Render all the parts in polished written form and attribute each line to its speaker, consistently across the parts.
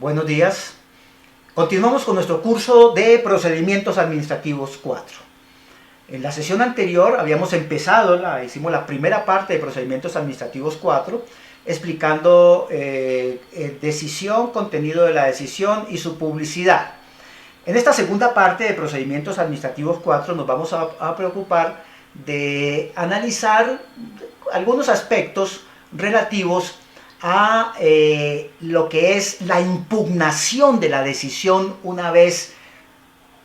Speaker 1: Buenos días. Continuamos con nuestro curso de Procedimientos Administrativos 4. En la sesión anterior habíamos empezado, hicimos la primera parte de Procedimientos Administrativos 4, explicando decisión, contenido de la decisión y su publicidad. En esta segunda parte de Procedimientos Administrativos 4 nos vamos a preocupar de analizar algunos aspectos relativos a lo que es la impugnación de la decisión una vez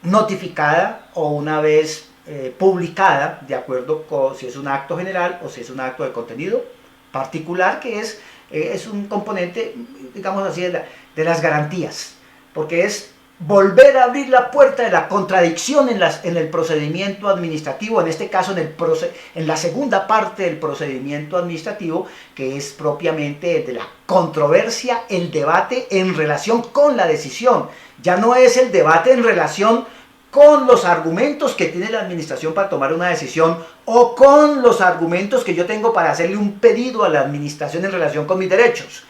Speaker 1: notificada o una vez publicada, de acuerdo con si es un acto general o si es un acto de contenido particular, que es un componente, digamos así, de las garantías, porque es volver a abrir la puerta de la contradicción en el procedimiento administrativo, en este caso en la segunda parte del procedimiento administrativo, que es propiamente de la controversia, el debate en relación con la decisión. Ya no es el debate en relación con los argumentos que tiene la administración para tomar una decisión o con los argumentos que yo tengo para hacerle un pedido a la administración en relación con mis derechos.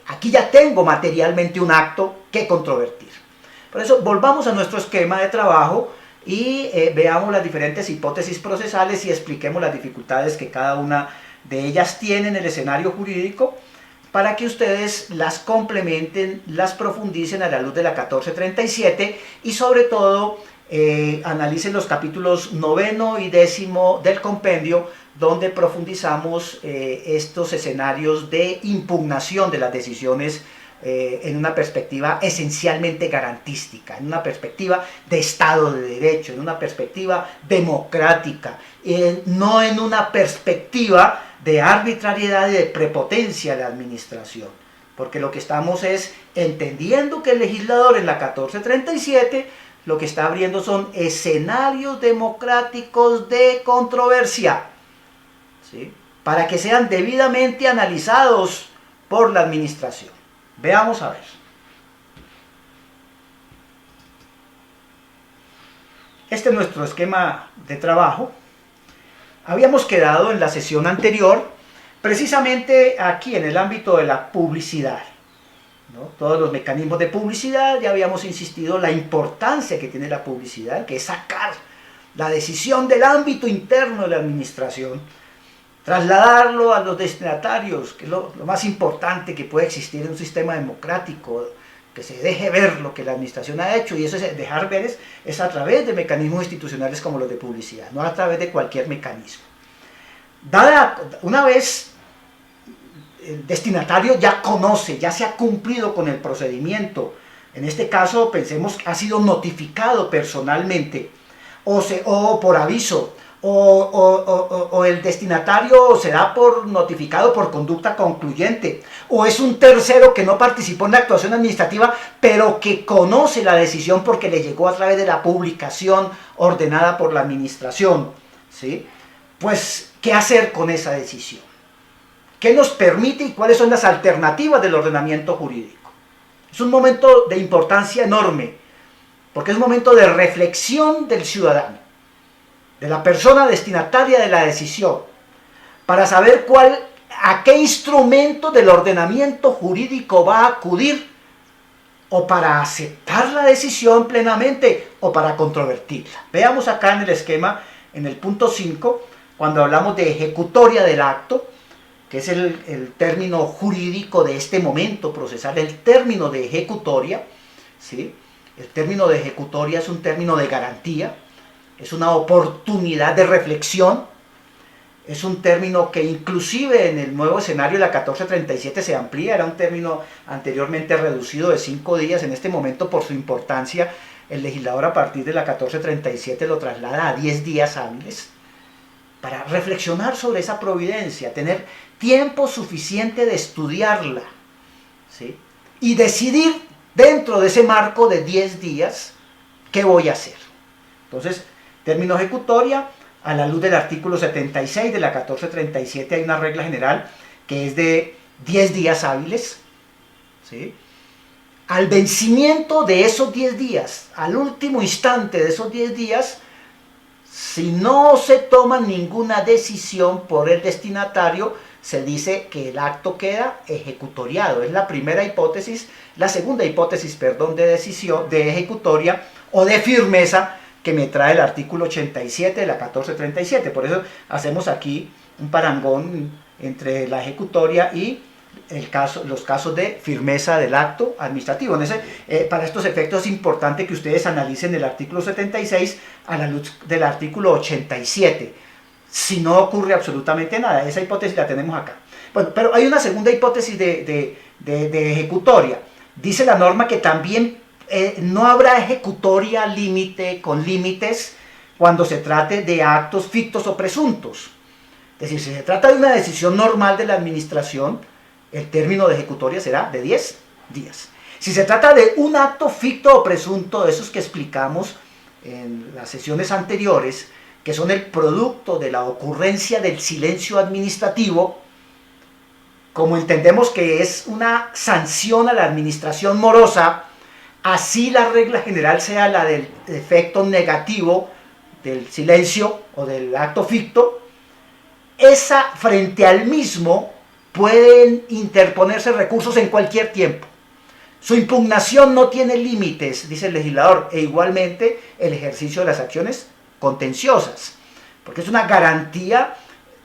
Speaker 1: Aquí ya tengo materialmente un acto que controvertir. Por eso volvamos a nuestro esquema de trabajo y veamos las diferentes hipótesis procesales y expliquemos las dificultades que cada una de ellas tiene en el escenario jurídico para que ustedes las complementen, las profundicen a la luz de la 1437 y sobre todo analicen los capítulos 9 y 10 del compendio, donde profundizamos estos escenarios de impugnación de las decisiones en una perspectiva esencialmente garantística, en una perspectiva de Estado de Derecho, en una perspectiva democrática, no en una perspectiva de arbitrariedad y de prepotencia de la administración. Porque lo que estamos es entendiendo que el legislador en la 1437 lo que está abriendo son escenarios democráticos de controversia, ¿sí?, para que sean debidamente analizados por la administración. Veamos a ver. Este es nuestro esquema de trabajo. Habíamos quedado en la sesión anterior precisamente aquí en el ámbito de la publicidad, ¿no? Todos los mecanismos de publicidad, ya habíamos insistido en la importancia que tiene la publicidad, que es sacar la decisión del ámbito interno de la administración, trasladarlo a los destinatarios, que es lo más importante que puede existir en un sistema democrático, que se deje ver lo que la administración ha hecho, y eso es dejar ver es a través de mecanismos institucionales como los de publicidad, no a través de cualquier mecanismo. Una vez el destinatario ya conoce, ya se ha cumplido con el procedimiento, en este caso pensemos que ha sido notificado personalmente o por aviso, o el destinatario se da por notificado por conducta concluyente, o es un tercero que no participó en la actuación administrativa, pero que conoce la decisión porque le llegó a través de la publicación ordenada por la administración, ¿sí? Pues, ¿qué hacer con esa decisión? ¿Qué nos permite y cuáles son las alternativas del ordenamiento jurídico? Es un momento de importancia enorme, porque es un momento de reflexión del ciudadano, de la persona destinataria de la decisión, para saber a qué instrumento del ordenamiento jurídico va a acudir, o para aceptar la decisión plenamente, o para controvertirla. Veamos acá en el esquema, en el punto 5, cuando hablamos de ejecutoria del acto, que es el término jurídico de este momento procesal, el término de ejecutoria, ¿sí? El término de ejecutoria es un término de garantía, es una oportunidad de reflexión, es un término que inclusive en el nuevo escenario de la 1437 se amplía, era un término anteriormente reducido de 5 días, en este momento por su importancia el legislador a partir de la 1437 lo traslada a 10 días hábiles, para reflexionar sobre esa providencia, tener tiempo suficiente de estudiarla, ¿sí?, y decidir dentro de ese marco de 10 días qué voy a hacer. Entonces, término ejecutoria, a la luz del artículo 76 de la 1437 hay una regla general que es de 10 días hábiles, ¿sí? Al vencimiento de esos 10 días, al último instante de esos 10 días, si no se toma ninguna decisión por el destinatario, se dice que el acto queda ejecutoriado. Es la primera hipótesis, la segunda hipótesis, perdón, de decisión, de ejecutoria o de firmeza que me trae el artículo 87 de la 1437. Por eso hacemos aquí un parangón entre la ejecutoria y los casos de firmeza del acto administrativo. Para estos efectos es importante que ustedes analicen el artículo 76 a la luz del artículo 87. Si no ocurre absolutamente nada, esa hipótesis la tenemos acá. Bueno, pero hay una segunda hipótesis de ejecutoria. Dice la norma que también no habrá ejecutoria con límites cuando se trate de actos fictos o presuntos. Es decir, si se trata de una decisión normal de la administración, el término de ejecutoria será de 10 días. Si se trata de un acto ficto o presunto, de esos que explicamos en las sesiones anteriores, que son el producto de la ocurrencia del silencio administrativo, como entendemos que es una sanción a la administración morosa, así la regla general sea la del efecto negativo del silencio o del acto ficto, frente al mismo pueden interponerse recursos en cualquier tiempo. Su impugnación no tiene límites, dice el legislador, e igualmente el ejercicio de las acciones contenciosas, porque es una garantía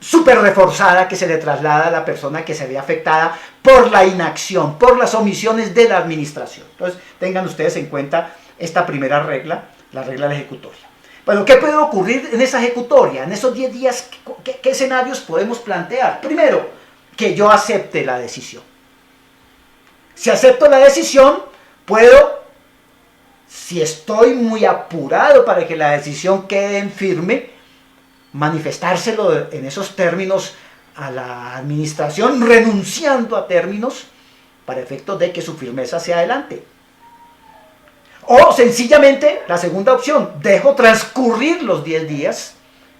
Speaker 1: súper reforzada que se le traslada a la persona que se ve afectada por la inacción, por las omisiones de la administración. Entonces, tengan ustedes en cuenta esta primera regla, la regla de la ejecutoria. Bueno, ¿qué puede ocurrir en esa ejecutoria? En esos 10 días, ¿qué escenarios podemos plantear? Primero, que yo acepte la decisión. Si acepto la decisión, puedo, si estoy muy apurado para que la decisión quede en firme, manifestárselo en esos términos a la administración, renunciando a términos para efectos de que su firmeza sea adelante. O sencillamente, la segunda opción, dejo transcurrir los 10 días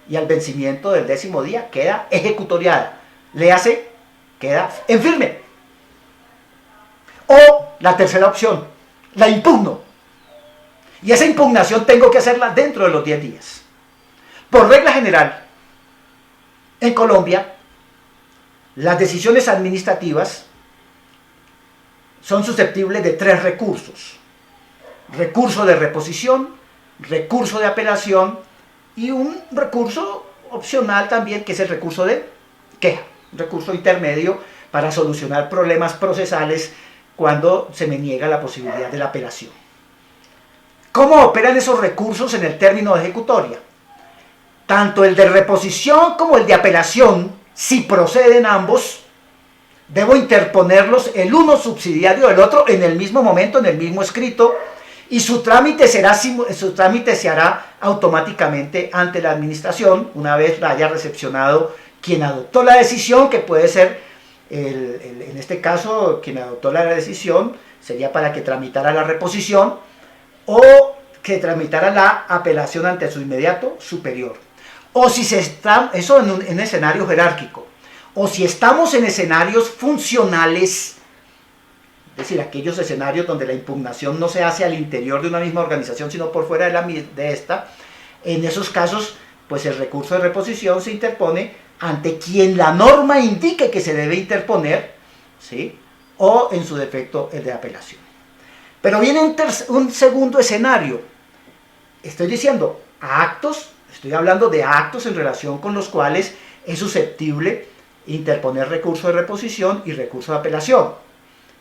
Speaker 1: y al vencimiento del 10º día queda ejecutoriada. Léase, queda en firme. O la tercera opción, la impugno. Y esa impugnación tengo que hacerla dentro de los 10 días. Por regla general, en Colombia, las decisiones administrativas son susceptibles de 3 recursos. Recurso de reposición, recurso de apelación y un recurso opcional también, que es el recurso de queja, un recurso intermedio para solucionar problemas procesales cuando se me niega la posibilidad de la apelación. ¿Cómo operan esos recursos en el término de ejecutoria? Tanto el de reposición como el de apelación, si proceden ambos, debo interponerlos el uno subsidiario del otro en el mismo momento, en el mismo escrito, y su trámite se hará automáticamente ante la administración, una vez la haya recepcionado quien adoptó la decisión, que puede ser, en este caso, quien adoptó la decisión sería para que tramitara la reposición o que tramitara la apelación ante su inmediato superior. O si se está, eso en un escenario jerárquico, o si estamos en escenarios funcionales, es decir, aquellos escenarios donde la impugnación no se hace al interior de una misma organización, sino por fuera de esta, en esos casos, pues el recurso de reposición se interpone ante quien la norma indique que se debe interponer, ¿sí? O en su defecto el de apelación. Pero viene un segundo escenario. Estoy diciendo actos, estoy hablando de actos en relación con los cuales es susceptible interponer recurso de reposición y recurso de apelación.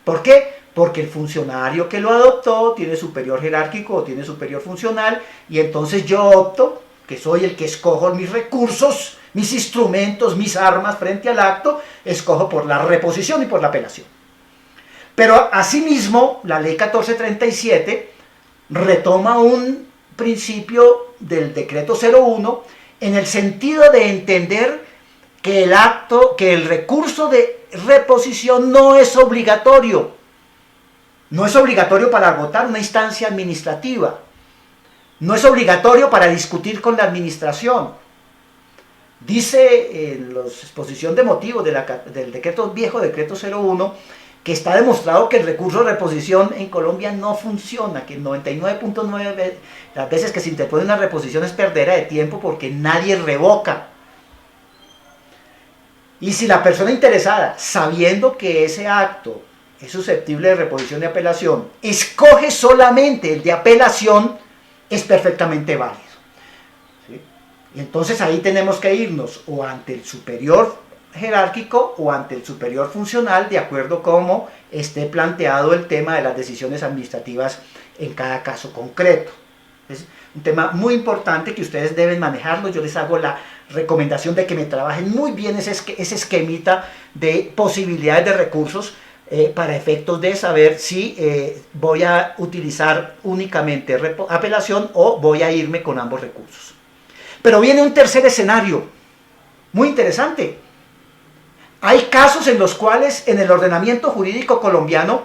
Speaker 1: ¿Por qué? Porque el funcionario que lo adoptó tiene superior jerárquico o tiene superior funcional, y entonces yo opto, que soy el que escojo mis recursos, mis instrumentos, mis armas frente al acto, escojo por la reposición y por la apelación. Pero asimismo, la ley 1437 retoma un principio del decreto 01 en el sentido de entender que el recurso de reposición no es obligatorio. No es obligatorio para agotar una instancia administrativa. No es obligatorio para discutir con la administración. Dice en la exposición de motivos del viejo decreto 01 que está demostrado que el recurso de reposición en Colombia no funciona, que el 99.9 las veces que se interpone una reposición es perdera de tiempo porque nadie revoca. Y si la persona interesada, sabiendo que ese acto es susceptible de reposición y apelación, escoge solamente el de apelación, es perfectamente válido. ¿Sí? Y entonces ahí tenemos que irnos o ante el superior jerárquico o ante el superior funcional, de acuerdo a cómo esté planteado el tema de las decisiones administrativas en cada caso concreto. Es un tema muy importante que ustedes deben manejarlo. Yo les hago la recomendación de que me trabajen muy bien ese esquemita de posibilidades de recursos para efectos de saber si voy a utilizar únicamente apelación o voy a irme con ambos recursos. Pero viene un tercer escenario muy interesante. Hay casos en los cuales en el ordenamiento jurídico colombiano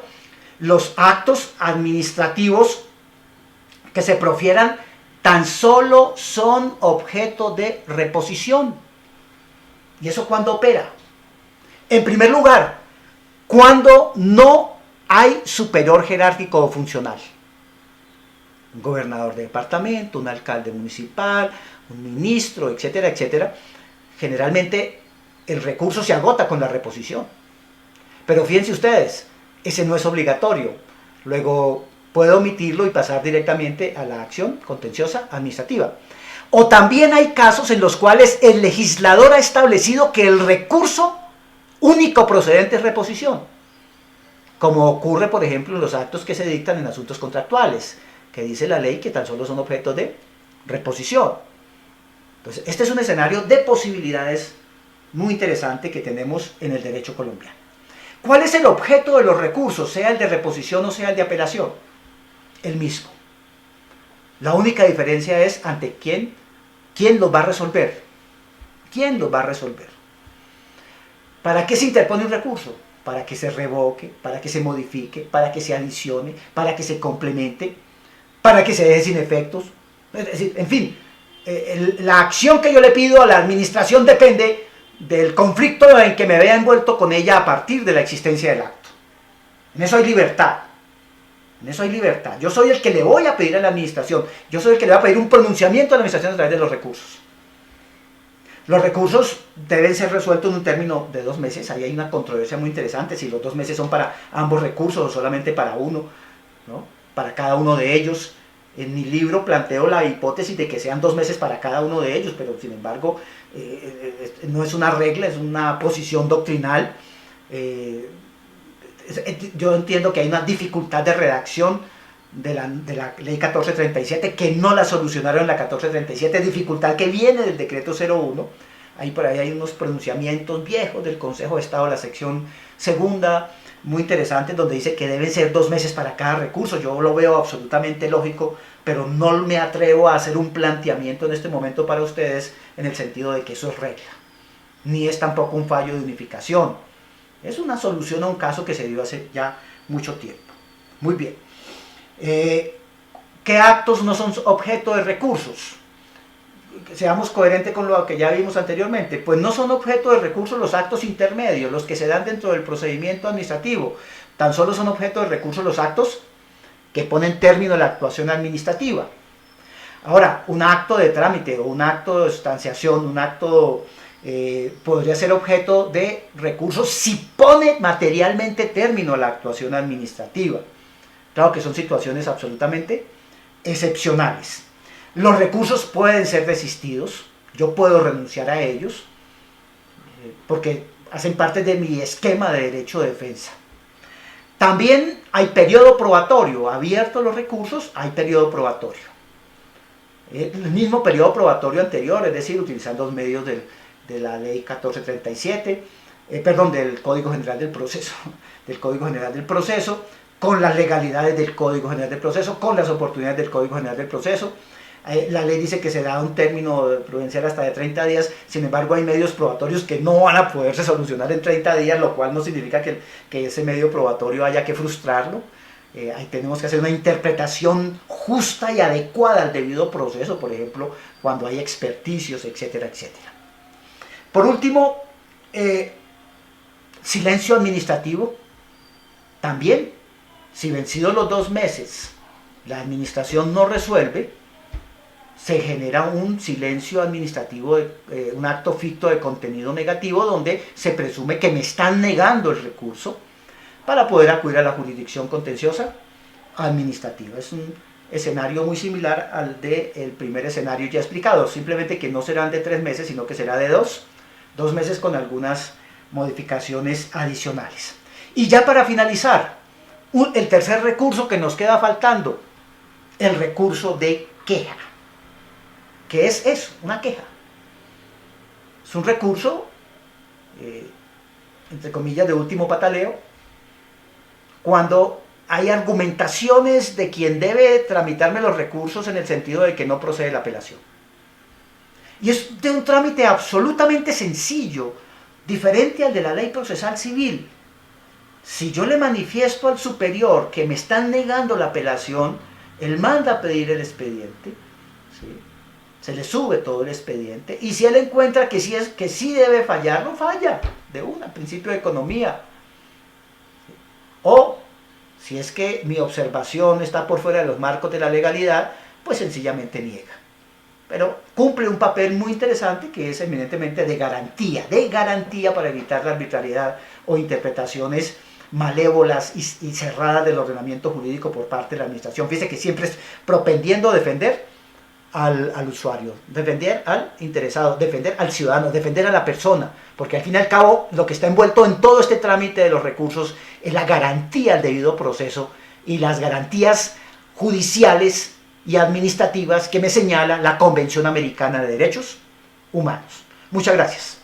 Speaker 1: los actos administrativos que se profieran tan solo son objeto de reposición. ¿Y eso cuándo opera? En primer lugar, cuando no hay superior jerárquico o funcional. Un gobernador de departamento, un alcalde municipal, un ministro, etcétera, etcétera. Generalmente el recurso se agota con la reposición. Pero fíjense ustedes, ese no es obligatorio. Luego puede omitirlo y pasar directamente a la acción contenciosa administrativa. O también hay casos en los cuales el legislador ha establecido que el recurso único procedente es reposición, como ocurre, por ejemplo, en los actos que se dictan en asuntos contractuales, que dice la ley que tan solo son objetos de reposición. Entonces, este es un escenario de posibilidades muy interesante que tenemos en el derecho colombiano. ¿Cuál es el objeto de los recursos, sea el de reposición o sea el de apelación? El mismo. La única diferencia es ante quién los va a resolver. ¿Quién los va a resolver? ¿Para qué se interpone un recurso? Para que se revoque, para que se modifique, para que se adicione, para que se complemente, para que se deje sin efectos. Es decir, en fin, la acción que yo le pido a la administración depende del conflicto en que me vea envuelto con ella a partir de la existencia del acto. En eso hay libertad. En eso hay libertad. Yo soy el que le voy a pedir a la administración. Yo soy el que le va a pedir un pronunciamiento a la administración a través de los recursos. Los recursos deben ser resueltos en un término de 2 meses. Ahí hay una controversia muy interesante, si los 2 meses son para ambos recursos o solamente para uno, ¿no? Para cada uno de ellos. En mi libro planteo la hipótesis de que sean 2 meses para cada uno de ellos, pero sin embargo no es una regla, es una posición doctrinal. Yo entiendo que hay una dificultad de redacción de la ley 1437 que no la solucionaron en la 1437, dificultad que viene del decreto 01. Ahí por ahí hay unos pronunciamientos viejos del Consejo de Estado, la sección segunda, muy interesante, donde dice que deben ser 2 meses para cada recurso. Yo lo veo absolutamente lógico, pero no me atrevo a hacer un planteamiento en este momento para ustedes en el sentido de que eso es regla, ni es tampoco un fallo de unificación. Es una solución a un caso que se dio hace ya mucho tiempo. Muy bien. ¿Qué actos no son objeto de recursos? Seamos coherentes con lo que ya vimos anteriormente. Pues no son objeto de recursos los actos intermedios, los que se dan dentro del procedimiento administrativo. Tan solo son objeto de recursos los actos que ponen término a la actuación administrativa. Ahora, un acto de trámite o un acto de sustanciación, un acto podría ser objeto de recursos si pone materialmente término a la actuación administrativa. Claro que son situaciones absolutamente excepcionales. Los recursos pueden ser desistidos, yo puedo renunciar a ellos, porque hacen parte de mi esquema de derecho de defensa. También hay periodo probatorio, abiertos los recursos, hay periodo probatorio. El mismo periodo probatorio anterior, es decir, utilizando los medios de la ley 1437, del Código General del Proceso, con las legalidades del Código General del Proceso, con las oportunidades del Código General del Proceso. La ley dice que se da un término prudencial hasta de 30 días, sin embargo hay medios probatorios que no van a poderse solucionar en 30 días, lo cual no significa que ese medio probatorio haya que frustrarlo. Ahí tenemos que hacer una interpretación justa y adecuada al debido proceso, por ejemplo, cuando hay experticios, etcétera, etcétera. Por último, silencio administrativo. También, si vencidos los 2 meses la administración no resuelve, se genera un silencio administrativo, un acto ficto de contenido negativo donde se presume que me están negando el recurso para poder acudir a la jurisdicción contenciosa administrativa. Es un escenario muy similar al del primer escenario ya explicado, simplemente que no serán de 3 meses, sino que será de 2 meses con algunas modificaciones adicionales. Y ya para finalizar, el tercer recurso que nos queda faltando, el recurso de queja. ¿Qué es eso? Una queja. Es un recurso, entre comillas, de último pataleo, cuando hay argumentaciones de quien debe tramitarme los recursos en el sentido de que no procede la apelación. Y es de un trámite absolutamente sencillo, diferente al de la ley procesal civil. Si yo le manifiesto al superior que me están negando la apelación, él manda a pedir el expediente, ¿sí? Se le sube todo el expediente, y si él encuentra que sí debe fallar, no falla, de una, principio de economía. O si es que mi observación está por fuera de los marcos de la legalidad, pues sencillamente niega. Pero cumple un papel muy interesante que es eminentemente de garantía para evitar la arbitrariedad o interpretaciones malévolas y cerradas del ordenamiento jurídico por parte de la administración. Fíjese que siempre es propendiendo a defender al usuario, defender al interesado, defender al ciudadano, defender a la persona, porque al fin y al cabo lo que está envuelto en todo este trámite de los recursos es la garantía al debido proceso y las garantías judiciales y administrativas que me señala la Convención Americana de Derechos Humanos. Muchas gracias.